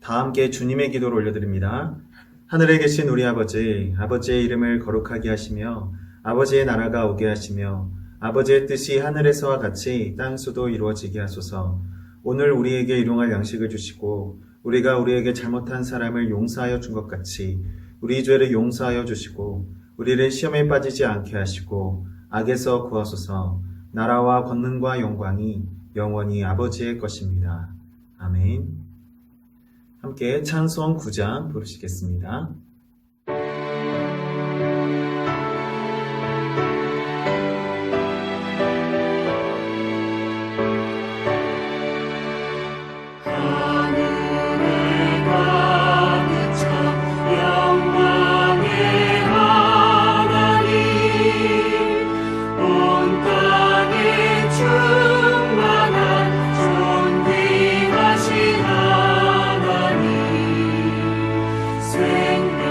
다 함께 주님의 기도를 올려드립니다. 하늘에 계신 우리 아버지, 아버지의 이름을 거룩하게 하시며 아버지의 나라가 오게 하시며 아버지의 뜻이 하늘에서와 같이 땅에서도 이루어지게 하소서. 오늘 우리에게 일용할 양식을 주시고 우리가 우리에게 잘못한 사람을 용서하여 준 것 같이 우리 죄를 용서하여 주시고 우리를 시험에 빠지지 않게 하시고 악에서 구하소서. 나라와 권능과 영광이 영원히 아버지의 것입니다. 아멘. 함께 찬송 9장 부르시겠습니다. 생명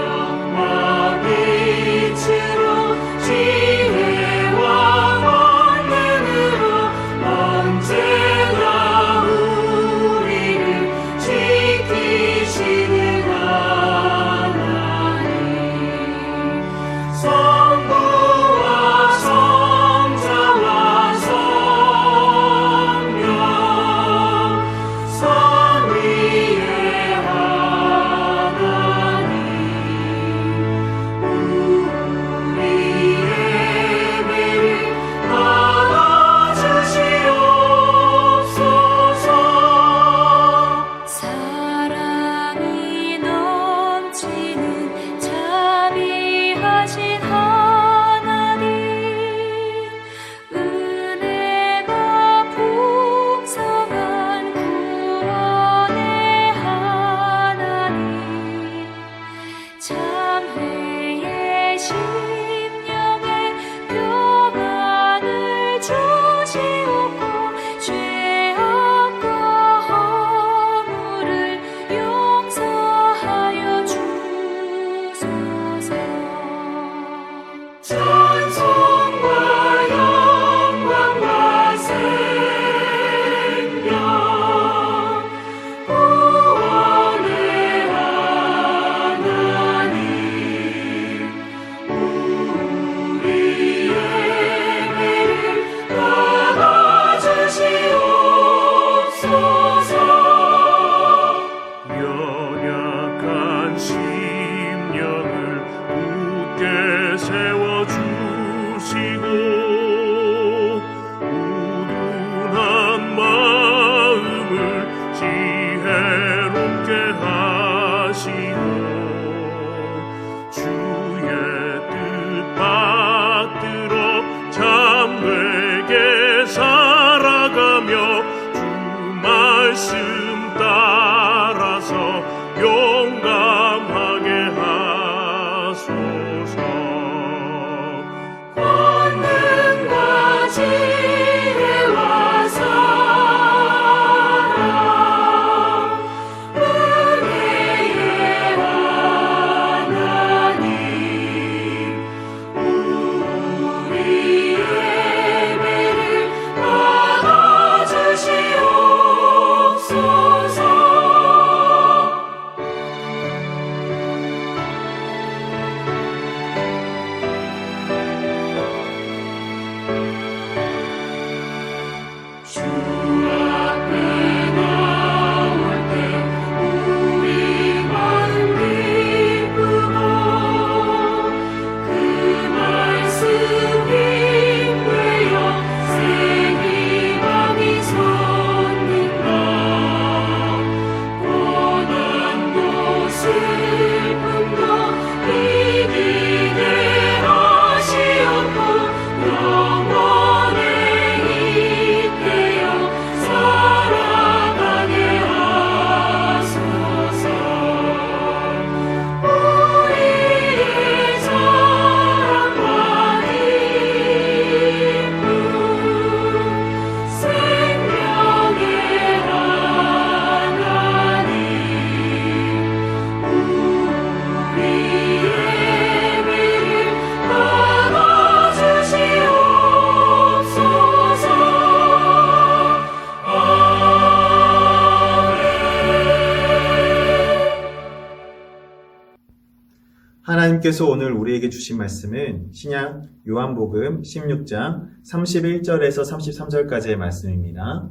하나님께서 오늘 우리에게 주신 말씀은 신약 요한복음 16장 31절에서 33절까지의 말씀입니다.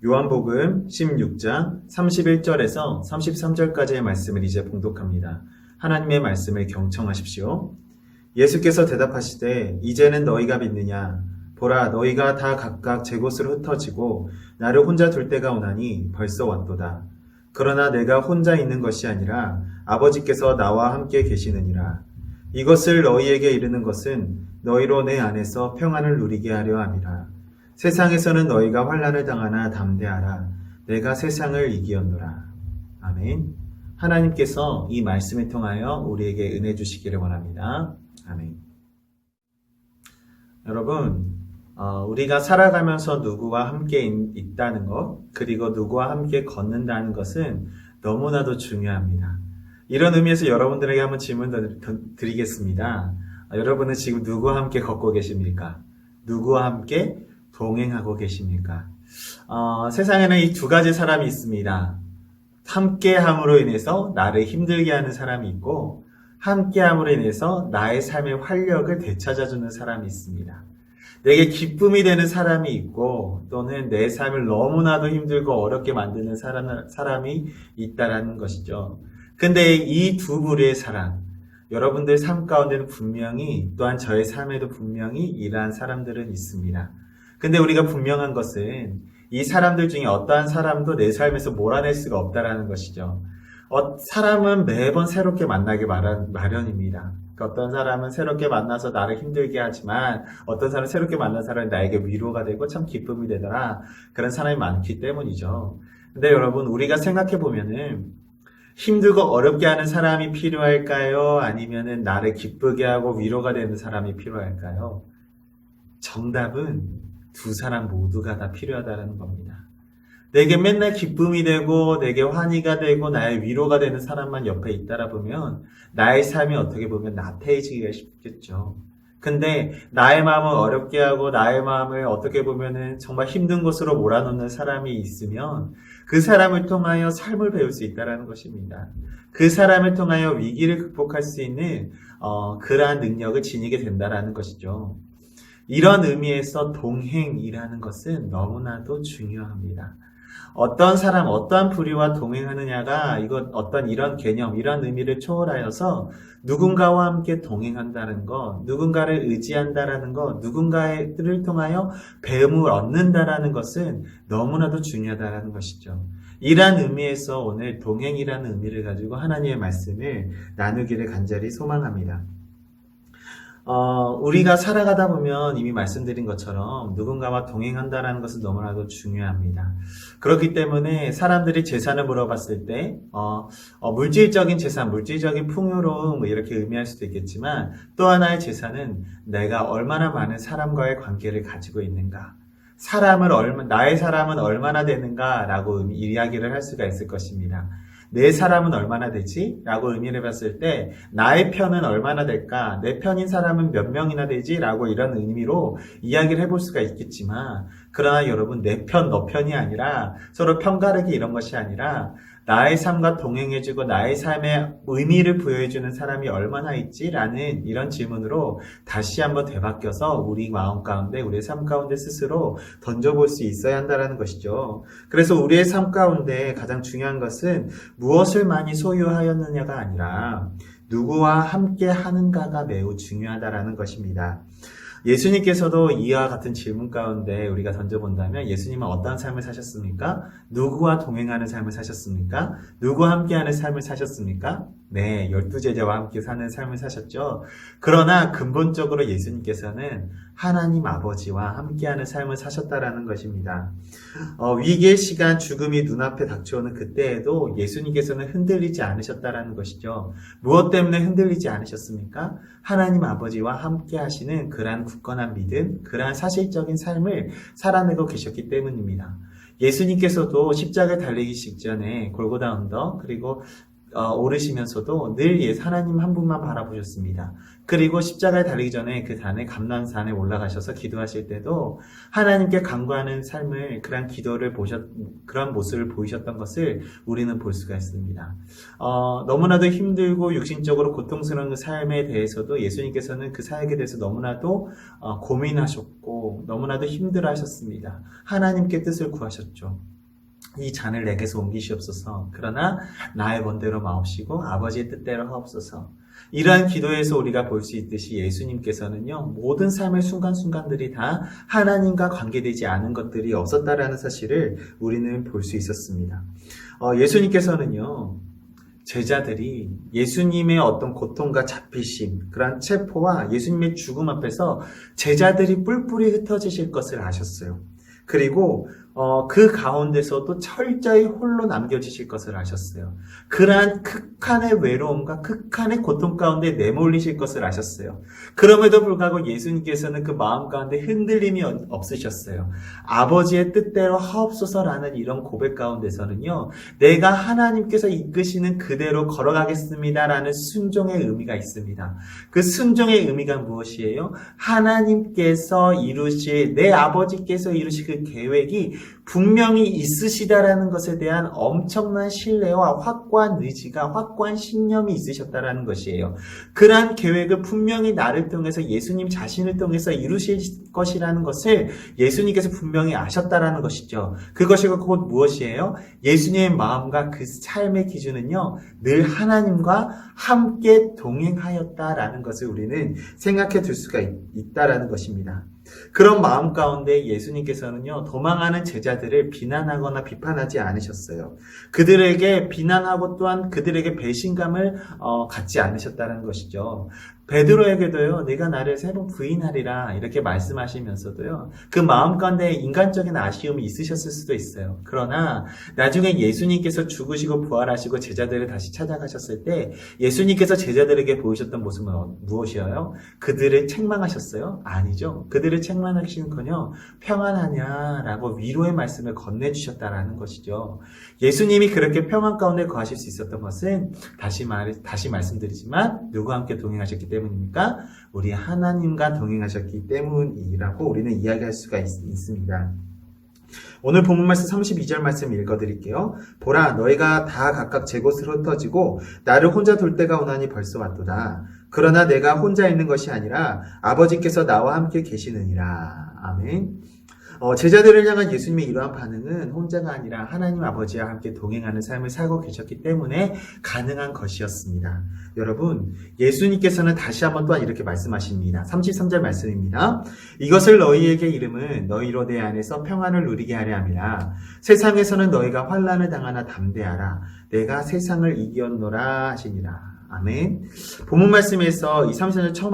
요한복음 16장 31절에서 33절까지의 말씀을 이제 봉독합니다. 하나님의 말씀을 경청하십시오. 예수께서 대답하시되 이제는 너희가 믿느냐? 보라, 너희가 다 각각 제 곳으로 흩어지고 나를 혼자 둘 때가 오나니 벌써 왔도다. 그러나 내가 혼자 있는 것이 아니라 아버지께서 나와 함께 계시느니라. 이것을 너희에게 이르는 것은 너희로 내 안에서 평안을 누리게 하려 함이라. 세상에서는 너희가 환난을 당하나 담대하라. 내가 세상을 이기었노라. 아멘. 하나님께서 이 말씀을 통하여 우리에게 은혜 주시기를 원합니다. 아멘. 여러분, 우리가 살아가면서 누구와 함께 있다는 것, 그리고 누구와 함께 걷는다는 것은 너무나도 중요합니다. 이런 의미에서 여러분들에게 한번 질문 드리겠습니다. 여러분은 지금 누구와 함께 걷고 계십니까? 누구와 함께 동행하고 계십니까? 세상에는 이 두 가지 사람이 있습니다. 함께함으로 인해서 나를 힘들게 하는 사람이 있고, 함께함으로 인해서 나의 삶의 활력을 되찾아주는 사람이 있습니다. 내게 기쁨이 되는 사람이 있고, 또는 내 삶을 너무나도 힘들고 어렵게 만드는 사람이 있다라는 것이죠. 근데 이 두 부류의 사람, 여러분들 삶 가운데는 분명히, 또한 저의 삶에도 분명히 이러한 사람들은 있습니다. 근데 우리가 분명한 것은 이 사람들 중에 어떠한 사람도 내 삶에서 몰아낼 수가 없다라는 것이죠. 사람은 매번 새롭게 만나기 마련입니다. 어떤 사람은 새롭게 만나서 나를 힘들게 하지만 어떤 사람은 새롭게 만난 사람이 나에게 위로가 되고 참 기쁨이 되더라. 그런 사람이 많기 때문이죠. 근데 여러분, 우리가 생각해 보면은 힘들고 어렵게 하는 사람이 필요할까요? 아니면은 나를 기쁘게 하고 위로가 되는 사람이 필요할까요? 정답은 두 사람 모두가 다 필요하다는 겁니다. 내게 맨날 기쁨이 되고 내게 환희가 되고 나의 위로가 되는 사람만 옆에 있다라 보면 나의 삶이 어떻게 보면 나태해지기가 쉽겠죠. 근데 나의 마음을 어렵게 하고 나의 마음을 어떻게 보면은 정말 힘든 곳으로 몰아넣는 사람이 있으면 그 사람을 통하여 삶을 배울 수 있다는 것입니다. 그 사람을 통하여 위기를 극복할 수 있는 그러한 능력을 지니게 된다는 것이죠. 이런 의미에서 동행이라는 것은 너무나도 중요합니다. 어떤 사람, 어떠한 부류와 동행하느냐가 어떤 이런 개념, 이런 의미를 초월하여서 누군가와 함께 동행한다는 것, 누군가를 의지한다라는 것, 누군가를 통하여 배움을 얻는다라는 것은 너무나도 중요하다는 것이죠. 이러한 의미에서 오늘 동행이라는 의미를 가지고 하나님의 말씀을 나누기를 간절히 소망합니다. 우리가 살아가다 보면 이미 말씀드린 것처럼 누군가와 동행한다는 것은 너무나도 중요합니다. 그렇기 때문에 사람들이 재산을 물어봤을 때, 물질적인 재산, 물질적인 풍요로움, 이렇게 의미할 수도 있겠지만, 또 하나의 재산은 내가 얼마나 많은 사람과의 관계를 가지고 있는가. 나의 사람은 얼마나 되는가라고 이야기를 할 수가 있을 것입니다. 내 사람은 얼마나 되지? 라고 의미를 봤을 때 나의 편은 얼마나 될까? 내 편인 사람은 몇 명이나 되지? 라고 이런 의미로 이야기를 해볼 수가 있겠지만, 그러나 여러분, 내 편, 너 편이 아니라 서로 편가르기 이런 것이 아니라 나의 삶과 동행해주고 나의 삶에 의미를 부여해주는 사람이 얼마나 있지? 라는 이런 질문으로 다시 한번 되바뀌어서 우리 마음 가운데, 우리의 삶 가운데 스스로 던져볼 수 있어야 한다는 것이죠. 그래서 우리의 삶 가운데 가장 중요한 것은 무엇을 많이 소유하였느냐가 아니라 누구와 함께 하는가가 매우 중요하다는 것입니다. 예수님께서도 이와 같은 질문 가운데 우리가 던져본다면 예수님은 어떤 삶을 사셨습니까? 누구와 동행하는 삶을 사셨습니까? 누구와 함께하는 삶을 사셨습니까? 네, 12제자와 함께 사는 삶을 사셨죠. 그러나 근본적으로 예수님께서는 하나님 아버지와 함께하는 삶을 사셨다라는 것입니다. 위기의 시간, 죽음이 눈앞에 닥쳐오는 그때에도 예수님께서는 흔들리지 않으셨다라는 것이죠. 무엇 때문에 흔들리지 않으셨습니까? 하나님 아버지와 함께 하시는 그러한 굳건한 믿음, 그러한 사실적인 삶을 살아내고 계셨기 때문입니다. 예수님께서도 십자가에 달리기 직전에 골고다 언덕, 그리고 오르시면서도 늘 하나님 한 분만 바라보셨습니다. 그리고 십자가에 달리기 전에 그 산에 감람산에 올라가셔서 기도하실 때도 하나님께 간구하는 삶을 그런 모습을 보이셨던 것을 우리는 볼 수가 있습니다. 너무나도 힘들고 육신적으로 고통스러운 그 삶에 대해서도 예수님께서는 그 사역에 대해서 너무나도 고민하셨고 너무나도 힘들어하셨습니다. 하나님께 뜻을 구하셨죠. 이 잔을 내게서 옮기시옵소서. 그러나 나의 본대로 마옵시고 아버지의 뜻대로 하옵소서. 이러한 기도에서 우리가 볼 수 있듯이 예수님께서는요, 모든 삶의 순간순간들이 다 하나님과 관계되지 않은 것들이 없었다라는 사실을 우리는 볼 수 있었습니다. 예수님께서는요, 제자들이 예수님의 어떤 고통과 잡히심, 그러한 체포와 예수님의 죽음 앞에서 제자들이 뿔뿔이 흩어지실 것을 아셨어요. 그리고 그 가운데서도 철저히 홀로 남겨지실 것을 아셨어요. 그러한 극한의 외로움과 극한의 고통 가운데 내몰리실 것을 아셨어요. 그럼에도 불구하고 예수님께서는 그 마음 가운데 흔들림이 없으셨어요. 아버지의 뜻대로 하옵소서라는 이런 고백 가운데서는요, 내가 하나님께서 이끄시는 그대로 걸어가겠습니다라는 순종의 의미가 있습니다. 그 순종의 의미가 무엇이에요? 하나님께서 이루실, 내 아버지께서 이루실 그 계획이 분명히 있으시다라는 것에 대한 엄청난 신뢰와 확고한 의지가, 확고한 신념이 있으셨다라는 것이에요. 그러한 계획을 분명히 나를 통해서 예수님 자신을 통해서 이루실 것이라는 것을 예수님께서 분명히 아셨다라는 것이죠. 그것이 곧 무엇이에요? 예수님의 마음과 그 삶의 기준은요, 늘 하나님과 함께 동행하였다라는 것을 우리는 생각해 둘 수가 있다라는 것입니다. 그런 마음 가운데 예수님께서는요, 도망하는 제자들을 비난하거나 비판하지 않으셨어요. 그들에게 비난하고 또한 그들에게 배신감을 갖지 않으셨다는 것이죠. 베드로에게도요, 내가 나를 3번 부인하리라 이렇게 말씀하시면서도요, 그 마음 가운데 인간적인 아쉬움이 있으셨을 수도 있어요. 그러나 나중에 예수님께서 죽으시고 부활하시고 제자들을 다시 찾아가셨을 때 예수님께서 제자들에게 보이셨던 모습은 무엇이에요? 그들을 책망하셨어요? 아니죠. 그들을 책망하시는커녕 평안하냐라고 위로의 말씀을 건네주셨다라는 것이죠. 예수님이 그렇게 평안 가운데 거하실 수 있었던 것은 다시 말씀드리지만 누구와 함께 동행하셨기 때문입니까? 우리 하나님과 동행하셨기 때문이라고 우리는 이야기할 수가 있습니다. 오늘 본문 말씀 32절 말씀 읽어드릴게요. 보라, 너희가 다 각각 제 곳으로 흩어지고 나를 혼자 둘 때가 오나니 벌써 왔도다. 그러나 내가 혼자 있는 것이 아니라 아버지께서 나와 함께 계시느니라. 아멘. 제자들을 향한 예수님의 이러한 반응은 혼자가 아니라 하나님 아버지와 함께 동행하는 삶을 살고 계셨기 때문에 가능한 것이었습니다. 여러분, 예수님께서는 다시 한번 또한 이렇게 말씀하십니다. 33절 말씀입니다. 이것을 너희에게 이름은 너희로 내 안에서 평안을 누리게 하려 함이라. 세상에서는 너희가 환난을 당하나 담대하라. 내가 세상을 이겼노라 하시니라. 아멘. 본문 말씀에서 이 33절 처음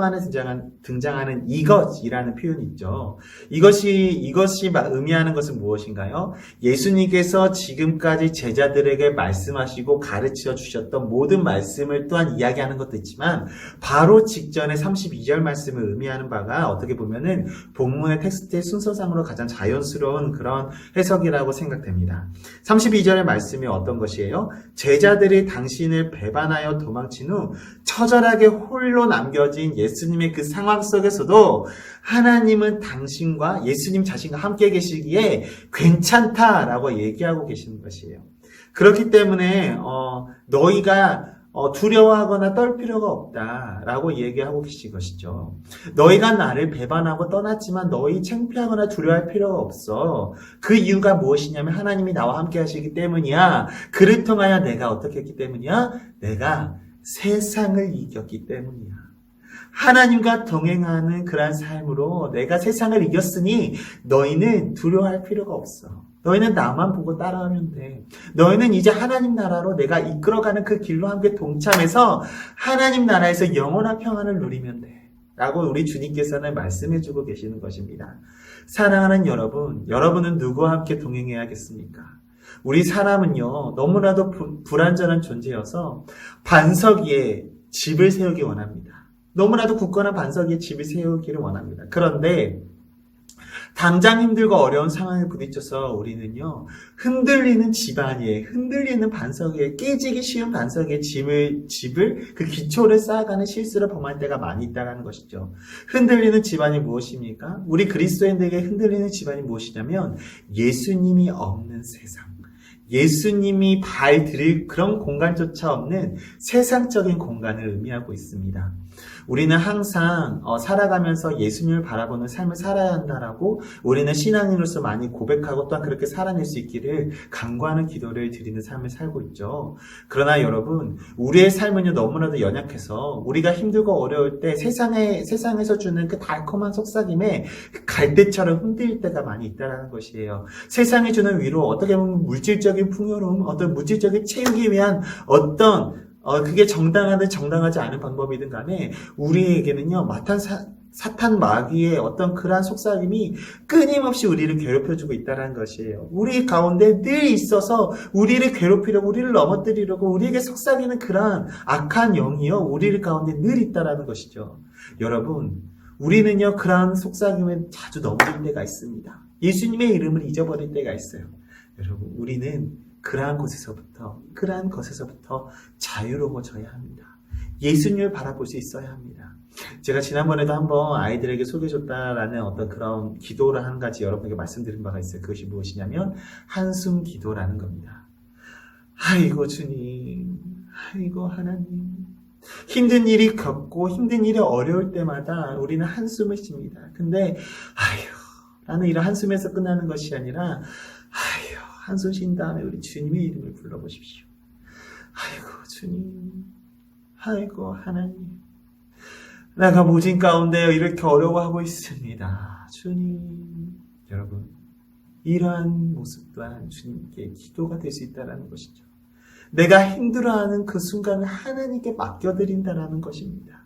등장하는 이것이라는 표현이 있죠. 이것이 의미하는 것은 무엇인가요? 예수님께서 지금까지 제자들에게 말씀하시고 가르쳐 주셨던 모든 말씀을 또한 이야기하는 것도 있지만 바로 직전에 32절 말씀을 의미하는 바가 어떻게 보면은 본문의 텍스트의 순서상으로 가장 자연스러운 그런 해석이라고 생각됩니다. 32절의 말씀이 어떤 것이에요? 제자들이 당신을 배반하여 도망친 후 처절하게 홀로 남겨진 예수님의 그 상황 속에서도 하나님은 당신과 예수님 자신과 함께 계시기에 괜찮다라고 얘기하고 계시는 것이에요. 그렇기 때문에 너희가 두려워하거나 떨 필요가 없다라고 얘기하고 계신 것이죠. 너희가 나를 배반하고 떠났지만 너희 창피하거나 두려워할 필요가 없어. 그 이유가 무엇이냐면 하나님이 나와 함께 하시기 때문이야. 그를 통하여 내가 어떻게 했기 때문이야? 내가 세상을 이겼기 때문이야. 하나님과 동행하는 그러한 삶으로 내가 세상을 이겼으니 너희는 두려워할 필요가 없어. 너희는 나만 보고 따라하면 돼. 너희는 이제 하나님 나라로 내가 이끌어가는 그 길로 함께 동참해서 하나님 나라에서 영원한 평안을 누리면 돼. 라고 우리 주님께서는 말씀해주고 계시는 것입니다. 사랑하는 여러분, 여러분은 누구와 함께 동행해야겠습니까? 우리 사람은요, 너무나도 불완전한 존재여서 반석 위에 집을 세우기 원합니다. 너무나도 굳건한 반석 위에 집을 세우기를 원합니다. 그런데 당장 힘들고 어려운 상황에 부딪혀서 우리는요, 흔들리는 집안에, 흔들리는 반석에, 깨지기 쉬운 반석에 집을, 그 기초를 쌓아가는 실수를 범할 때가 많이 있다는 것이죠. 흔들리는 집안이 무엇입니까? 우리 그리스도인들에게 흔들리는 집안이 무엇이냐면, 예수님이 없는 세상. 예수님이 발 들일 그런 공간조차 없는 세상적인 공간을 의미하고 있습니다. 우리는 항상 살아가면서 예수님을 바라보는 삶을 살아야 한다라고 우리는 신앙인으로서 많이 고백하고 또한 그렇게 살아낼 수 있기를 간구하는 기도를 드리는 삶을 살고 있죠. 그러나 여러분, 우리의 삶은요 너무나도 연약해서 우리가 힘들고 어려울 때 세상에서 주는 그 달콤한 속삭임에 갈대처럼 흔들릴 때가 많이 있다는 것이에요. 세상이 주는 위로, 어떻게 보면 물질적인 풍요로움, 어떤 물질적인 채우기 위한 그게 정당하든 정당하지 않은 방법이든 간에 우리에게는요, 사탄 마귀의 어떤 그러한 속삭임이 끊임없이 우리를 괴롭혀주고 있다는 것이에요. 우리 가운데 늘 있어서 우리를 괴롭히려고, 우리를 넘어뜨리려고 우리에게 속삭이는 그러한 악한 영이요, 우리를 가운데 늘 있다는 것이죠. 여러분, 우리는요, 그러한 속삭임에 자주 넘어질 때가 있습니다. 예수님의 이름을 잊어버릴 때가 있어요. 여러분, 우리는 그러한 것에서부터 자유로워져야 합니다. 예수님을 바라볼 수 있어야 합니다. 제가 지난번에도 한번 아이들에게 소개해줬다라는 어떤 그런 기도를 한 가지 여러분에게 말씀드린 바가 있어요. 그것이 무엇이냐면 한숨 기도라는 겁니다. 아이고 주님, 아이고 하나님. 힘든 일이 겪고 힘든 일이 어려울 때마다 우리는 한숨을 쉽니다. 근데 라는 이런 한숨에서 끝나는 것이 아니라 한숨 쉰 다음에 우리 주님의 이름을 불러보십시오. 아이고 주님, 아이고 하나님, 내가 모진 가운데 이렇게 어려워하고 있습니다. 주님. 여러분, 이러한 모습 또한 주님께 기도가 될 수 있다는 것이죠. 내가 힘들어하는 그 순간을 하나님께 맡겨드린다는 것입니다.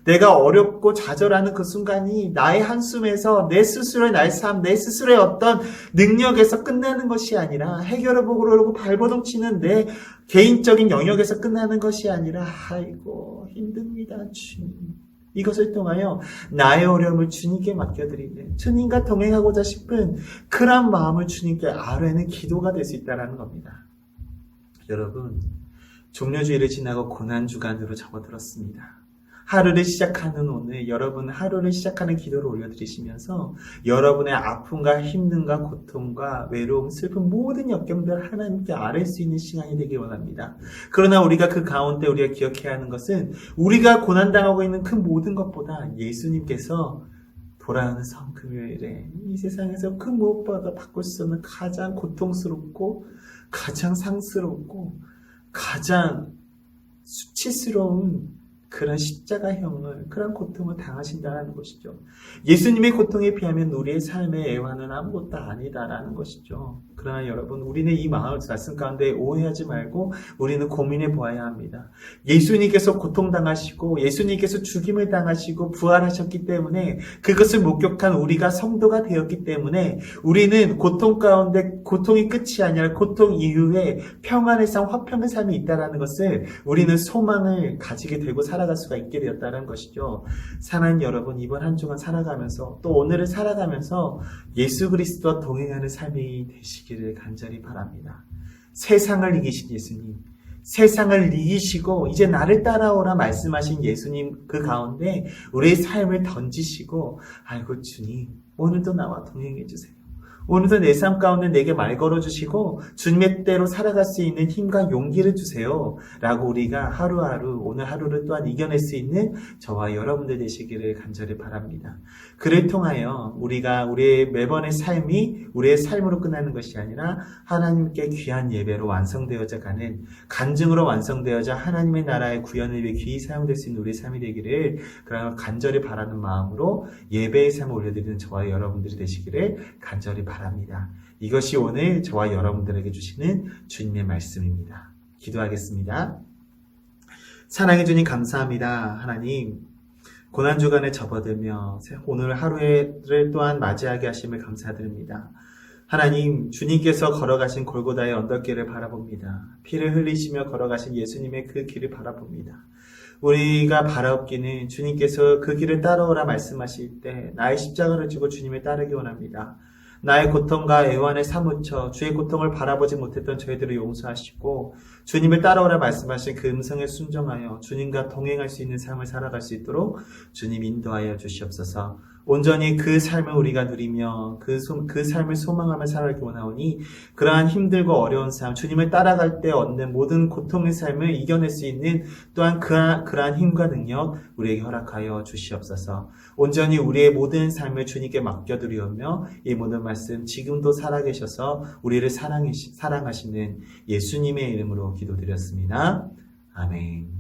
내가 어렵고 좌절하는 그 순간이 나의 한숨에서 내 스스로의 나의 삶, 내 스스로의 어떤 능력에서 끝나는 것이 아니라, 해결해 보려고 발버둥 치는 내 개인적인 영역에서 끝나는 것이 아니라, 아이고 힘듭니다 주님. 이것을 통하여 나의 어려움을 주님께 맡겨드리는, 주님과 동행하고자 싶은 그런 마음을 주님께 아뢰는 기도가 될 수 있다는 겁니다. 여러분, 종료주일을 지나고 고난주간으로 접어들었습니다. 하루를 시작하는 오늘, 여러분 하루를 시작하는 기도를 올려드리시면서 여러분의 아픔과 힘듦과 고통과 외로움, 슬픔 모든 역경들을 하나님께 아뢰 수 있는 시간이 되길 원합니다. 그러나 우리가 그 가운데 우리가 기억해야 하는 것은, 우리가 고난당하고 있는 그 모든 것보다 예수님께서 돌아오는 성금요일에 이 세상에서 그 무엇보다 바꿀 수 없는 가장 고통스럽고 가장 상스럽고 가장 수치스러운 그런 십자가형을, 그런 고통을 당하신다는 것이죠. 예수님의 고통에 비하면 우리의 삶의 애환은 아무것도 아니다라는 것이죠. 그러나 여러분, 우리는 이 마음을 말씀 가운데 오해하지 말고 우리는 고민해 보아야 합니다. 예수님께서 고통당하시고 예수님께서 죽임을 당하시고 부활하셨기 때문에, 그것을 목격한 우리가 성도가 되었기 때문에 우리는 고통 가운데 고통이 끝이 아니라 고통 이후에 평안의 삶, 화평의 삶이 있다는 것을 우리는 소망을 가지게 되고 살아갈 수가 있게 되었다는 것이죠. 사랑하는 여러분, 이번 한 주간 살아가면서 또 오늘을 살아가면서 예수 그리스도와 동행하는 삶이 되시기를 간절히 바랍니다. 세상을 이기신 예수님, 세상을 이기시고 이제 나를 따라오라 말씀하신 예수님, 그 가운데 우리의 삶을 던지시고, 아이고 주님, 오늘도 나와 동행해 주세요. 오늘도 내 삶 가운데 내게 말 걸어주시고 주님의 때로 살아갈 수 있는 힘과 용기를 주세요 라고 우리가 하루하루, 오늘 하루를 또한 이겨낼 수 있는 저와 여러분들 되시기를 간절히 바랍니다. 그를 통하여 우리의 매번의 삶이 우리의 삶으로 끝나는 것이 아니라 하나님께 귀한 예배로 완성되어져 가는, 간증으로 완성되어져 하나님의 나라의 구현을 위해 귀히 사용될 수 있는 우리의 삶이 되기를 간절히 바라는 마음으로 예배의 삶을 올려드리는 저와 여러분들이 되시기를 간절히 바랍니다. 이것이 오늘 저와 여러분들에게 주시는 주님의 말씀입니다. 기도하겠습니다. 사랑해 주님 감사합니다. 하나님, 고난주간에 접어들며 오늘 하루를 또한 맞이하게 하심을 감사드립니다. 하나님, 주님께서 걸어가신 골고다의 언덕길을 바라봅니다. 피를 흘리시며 걸어가신 예수님의 그 길을 바라봅니다. 우리가 바라옵기는 주님께서 그 길을 따라오라 말씀하실 때 나의 십자가를 지고 주님을 따르기 원합니다. 나의 고통과 애환에 사무쳐 주의 고통을 바라보지 못했던 저희들을 용서하시고 주님을 따라오라 말씀하신 그 음성에 순종하여 주님과 동행할 수 있는 삶을 살아갈 수 있도록 주님 인도하여 주시옵소서. 온전히 그 삶을 우리가 누리며 그 삶을 소망하며 살아가기 원하오니 그러한 힘들고 어려운 삶, 주님을 따라갈 때 얻는 모든 고통의 삶을 이겨낼 수 있는 또한 그러한 힘과 능력 우리에게 허락하여 주시옵소서. 온전히 우리의 모든 삶을 주님께 맡겨드리오며 이 모든 말씀 지금도 살아계셔서 우리를 사랑하시는 예수님의 이름으로 기도드렸습니다. 아멘.